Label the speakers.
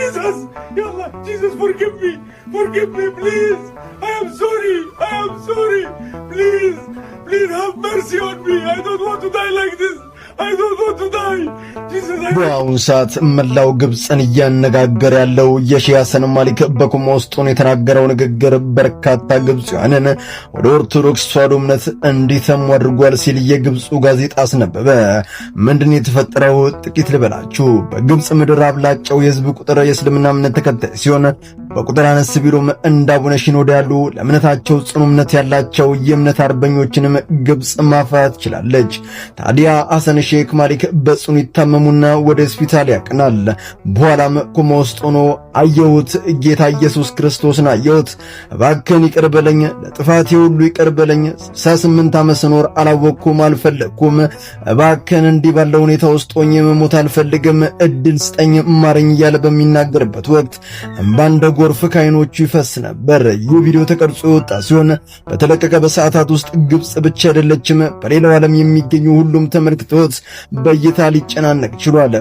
Speaker 1: Jesus, Yallah, Jesus, forgive me, please. I am sorry, please have mercy on me. I don't want to die like this. I don't want to die. Jesus,
Speaker 2: በአሁኑ ሰዓት መላው ግብፅን እያነጋገረ ያለው የሺህ ሐሰን ማሊክ በኩማ ውስጥ ሆኖ የተናገረው ንግግር በርካታ ግብፃውያንን ወደ ኦርቶዶክስ ተዋሕዶ እምነት እንዲተሙ አድርጓል ሲል የግብፁ ጋዜጣ አስነበበ። ምንድን የተፈጠረው ጥቂት ልበላችሁ። በግብፅ ምድር አብላጫው የህዝብ ቁጥር የእስልምና እምነት ተከታይ ሲሆን በቁጥር አነስ ቢሉም እንደ አቡነ ሽኖዳ ያሉ ለእምነታቸው ጽኑ እምነት ያላቸው የእምነት አርበኞችንም ግብፅ ማፍራት ትችላለች። ታዲያ ሐሰን ሼክ ማሊክ በጽኑ ይታመሙና ወደ ሆስፒታል ያቀናል። በኋላም ኮማ ውስጥ ሆኖ አየሁት፣ ጌታ ኢየሱስ ክርስቶስን አየሁት። እባክህን ይቅር በለኝ፣ ለጥፋቴ ሁሉ ይቅር በለኝ። 68 ዓመት ስኖር አላወቅኩም፣ አልፈለግኩም። እባክህን እንዲህ ባለው ሁኔታ ውስጥ ሆኜ መሞት አልፈልግም፣ እድል ስጠኝ፣ ማረኝ እያለ በሚናገርበት ወቅት እንባ እንደ ጎርፍ ከዓይኖቹ ይፈስ ነበር። ይህ ቪዲዮ ተቀርጾ የወጣ ሲሆን በተለቀቀ በሰዓታት ውስጥ ግብፅ ብቻ አይደለችም፣ በሌላው ዓለም የሚገኙ ሁሉም ተመልክቶት በእይታ ሊጨናነቅ ችሏል።